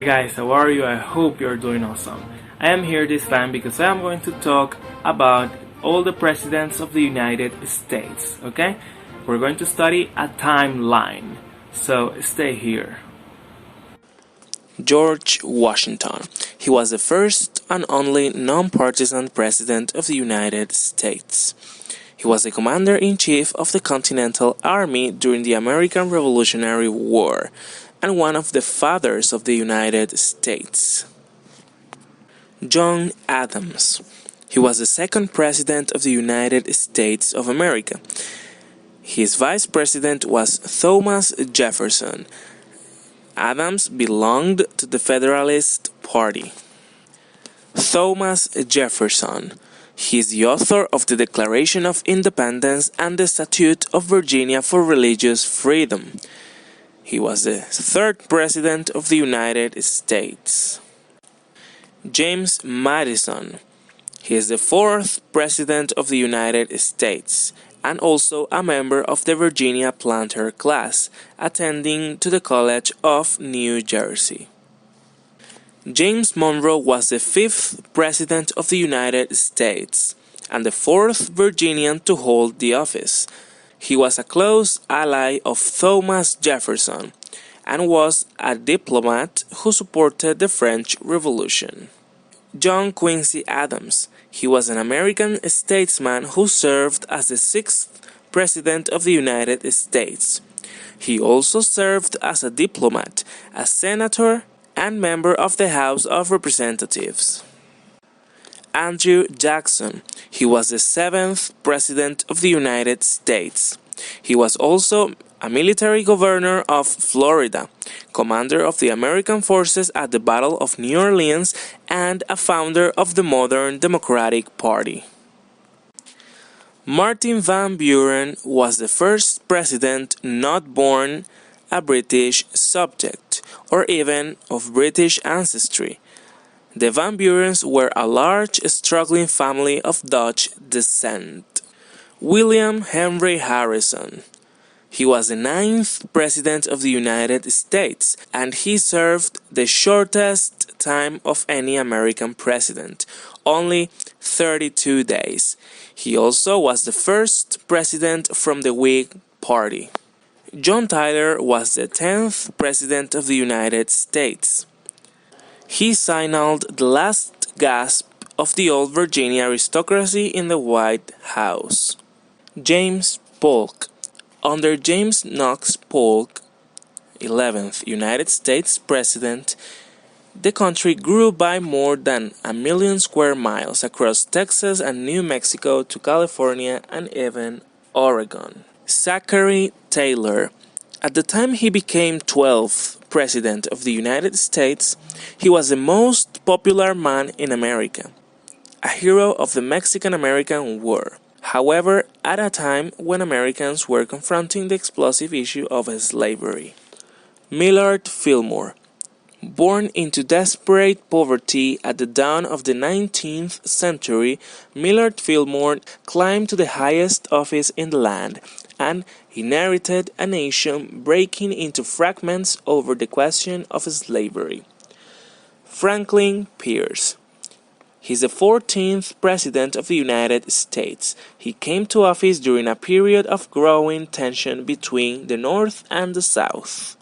Guys, how are you? I hope you're doing awesome. I am here this time because I am going to talk about all the presidents of the United States, okay? We're going to study a timeline, so stay here. George Washington. He was the first and only non-partisan president of the United States. He was the commander-in-chief of the Continental Army during the American Revolutionary War and one of the fathers of the United States. John Adams. He was the second president of the United States of America. His vice president was Thomas Jefferson. Adams belonged to the Federalist Party. Thomas Jefferson. He is the author of the Declaration of Independence and the Statute of Virginia for Religious Freedom. He was the third president of the United States. James Madison. He is the fourth president of the United States and also a member of the Virginia planter class, attending to the College of New Jersey. James Monroe was the fifth president of the United States and the fourth Virginian to hold the office. He was a close ally of Thomas Jefferson and was a diplomat who supported the French Revolution. John Quincy Adams. He was an American statesman who served as the sixth president of the United States. He also served as a diplomat, a senator, and member of the House of Representatives. Andrew Jackson. He was the seventh president of the United States. He was also a military governor of Florida, commander of the American forces at the Battle of New Orleans, and a founder of the modern Democratic Party. Martin Van Buren was the first president not born a British subject or even of British ancestry. The Van Burens were a large, struggling family of Dutch descent. William Henry Harrison. He was the ninth president of the United States, and he served the shortest time of any American president, only 32 days. He also was the first president from the Whig Party. John Tyler was the 10th president of the United States. He signaled the last gasp of the old Virginia aristocracy in the White House. James Polk. Under James Knox Polk, 11th United States President, the country grew by more than 1 million square miles across Texas and New Mexico to California and even Oregon. Zachary Taylor. At the time he became 12th President of the United States, he was the most popular man in America, a hero of the Mexican-American War. However, at a time when Americans were confronting the explosive issue of slavery. Millard Fillmore. Born into desperate poverty at the dawn of the 19th century, Millard Fillmore climbed to the highest office in the land and inherited a nation breaking into fragments over the question of slavery. Franklin Pierce. He's the 14th President of the United States. He came to office during a period of growing tension between the North and the South.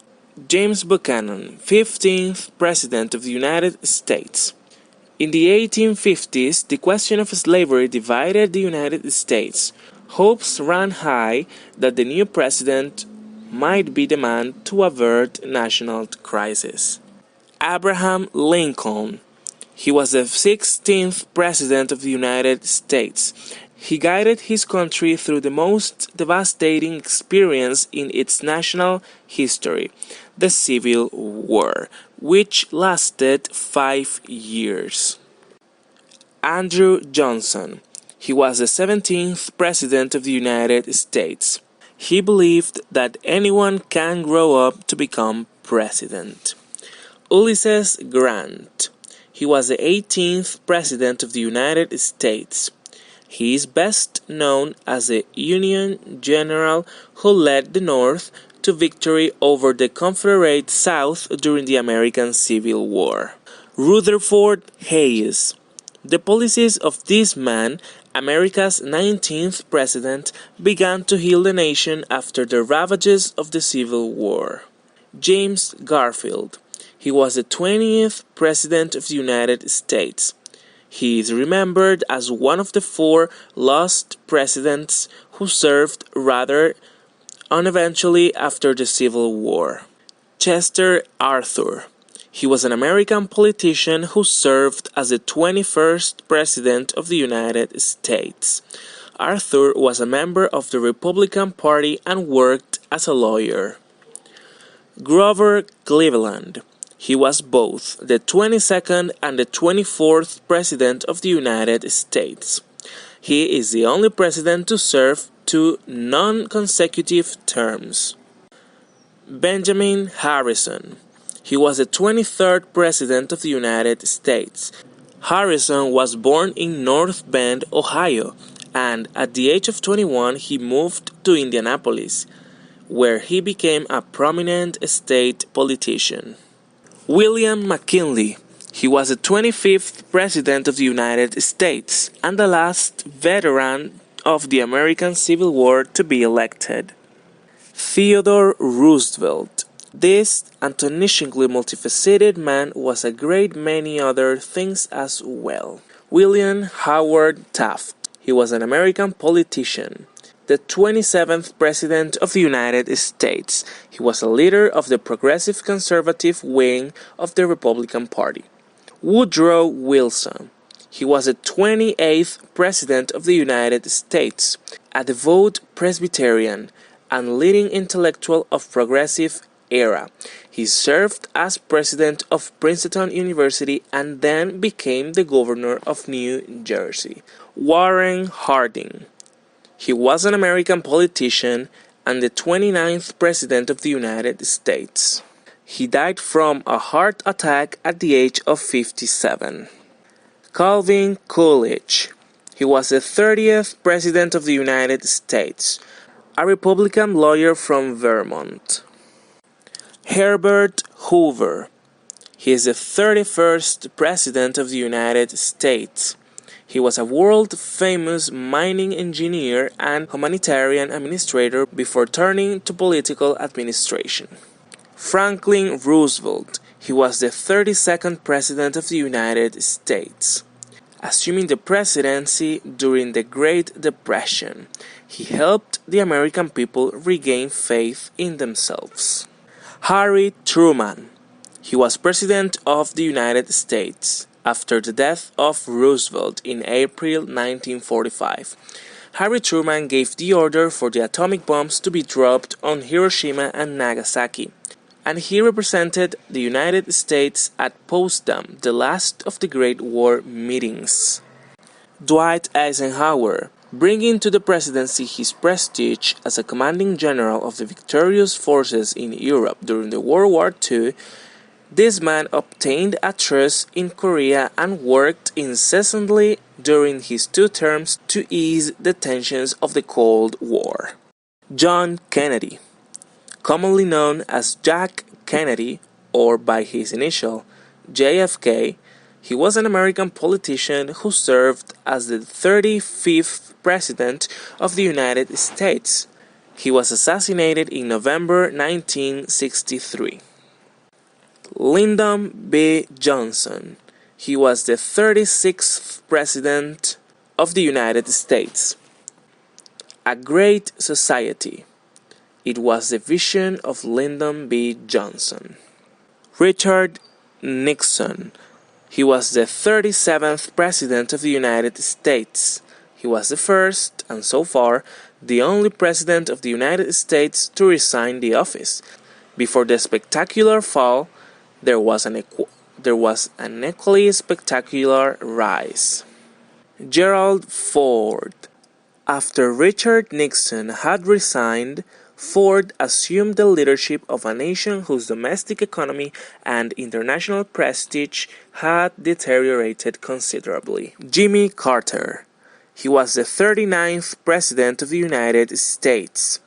James Buchanan, 15th President of the United States. In the 1850s, the question of slavery divided the United States. Hopes ran high that the new president might be the man to avert national crisis. Abraham Lincoln. He was the 16th President of the United States. He guided his country through the most devastating experience in its national history, the Civil War, which lasted 5 years. Andrew Johnson. He was the 17th President of the United States. He believed that anyone can grow up to become president. Ulysses Grant. He was the 18th President of the United States. He is best known as the Union general who led the North to victory over the Confederate South during the American Civil War. Rutherford Hayes. The policies of this man, America's 19th president, began to heal the nation after the ravages of the Civil War. James Garfield. He was the 20th president of the United States. He is remembered as one of the 4 lost presidents who served rather uneventually after the Civil War. Chester Arthur. He was an American politician who served as the 21st President of the United States. Arthur was a member of the Republican Party and worked as a lawyer. Grover Cleveland. He was both the 22nd and the 24th President of the United States. He is the only president to serve 2 non-consecutive terms. Benjamin Harrison. He was the 23rd President of the United States. Harrison was born in North Bend, Ohio, and at the age of 21 he moved to Indianapolis, where he became a prominent state politician. William McKinley. He was the 25th President of the United States and the last veteran of the American Civil War to be elected. Theodore Roosevelt. This astonishingly multifaceted man was a great many other things as well. William Howard Taft. He was an American politician, the 27th President of the United States. He was a leader of the progressive conservative wing of the Republican Party. Woodrow Wilson. He was the 28th President of the United States, a devout Presbyterian and leading intellectual of progressive era. He served as president of Princeton University and then became the governor of New Jersey. Warren Harding. He was an American politician and the 29th President of the United States. He died from a heart attack at the age of 57. Calvin Coolidge. He was the 30th President of the United States, a Republican lawyer from Vermont. Herbert Hoover. He is the 31st President of the United States. He was a world-famous mining engineer and humanitarian administrator before turning to political administration. Franklin Roosevelt. He was the 32nd President of the United States. Assuming the presidency during the Great Depression, he helped the American people regain faith in themselves. Harry Truman. He was President of the United States after the death of Roosevelt in April 1945. Harry Truman gave the order for the atomic bombs to be dropped on Hiroshima and Nagasaki, and he represented the United States at Potsdam, the last of the Great War meetings. Dwight Eisenhower. Bringing to the presidency his prestige as a commanding general of the victorious forces in Europe during the World War II, this man obtained a truce in Korea and worked incessantly during his 2 terms to ease the tensions of the Cold War. John Kennedy. Commonly known as Jack Kennedy, or by his initial JFK, he was an American politician who served as the 35th President of the United States. He was assassinated in November 1963. Lyndon B. Johnson. He was the 36th President of the United States. A great society. It was the vision of Lyndon B. Johnson. Richard Nixon. He was the 37th President of the United States. He was the first, and so far, the only President of the United States to resign the office. Before the spectacular fall, there was an equally spectacular rise. Gerald Ford. After Richard Nixon had resigned, Ford assumed the leadership of a nation whose domestic economy and international prestige had deteriorated considerably. Jimmy Carter. He was the 39th President of the United States.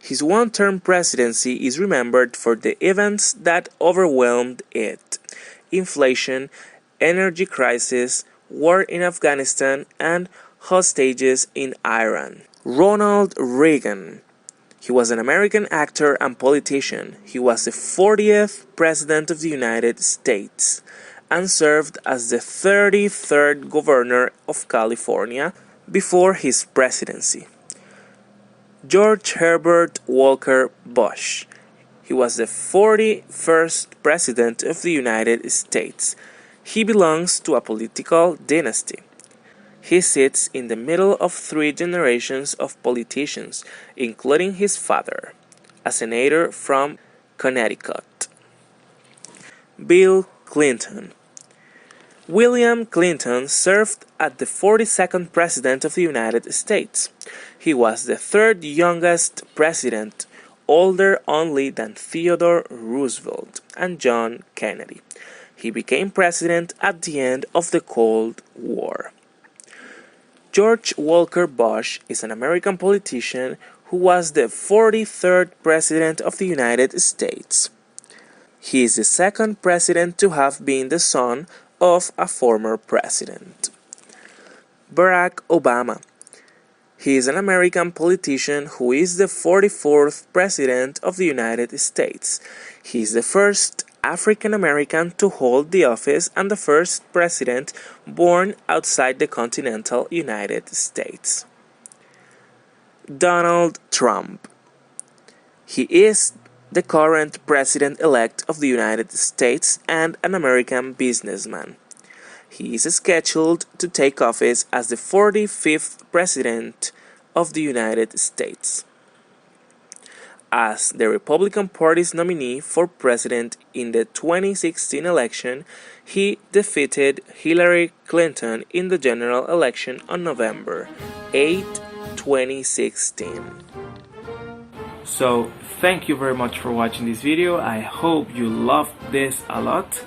His one-term presidency is remembered for the events that overwhelmed it: inflation, energy crisis, war in Afghanistan, and hostages in Iran. Ronald Reagan. He was an American actor and politician. He was the 40th President of the United States and served as the 33rd Governor of California before his presidency. George Herbert Walker Bush. He was the 41st President of the United States. He belongs to a political dynasty. He sits in the middle of three generations of politicians, including his father, a senator from Connecticut. Bill Clinton. William Clinton served as the 42nd President of the United States. He was the third youngest president, older only than Theodore Roosevelt and John Kennedy. He became president at the end of the Cold War. George Walker Bush is an American politician who was the 43rd President of the United States. He is the second president to have been the son of a former president. Barack Obama. He is an American politician who is the 44th President of the United States. He is the first African American to hold the office and the first president born outside the continental United States. Donald Trump. He is the current president-elect of the United States and an American businessman. He is scheduled to take office as the 45th President of the United States. As the Republican Party's nominee for president in the 2016 election, he defeated Hillary Clinton in the general election on November 8, 2016. So, thank you very much for watching this video. I hope you loved this a lot.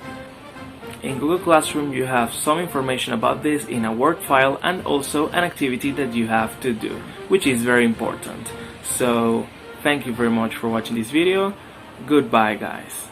In Google Classroom, you have some information about this in a Word file and also an activity that you have to do, which is very important. So, thank you very much for watching this video. Goodbye, guys.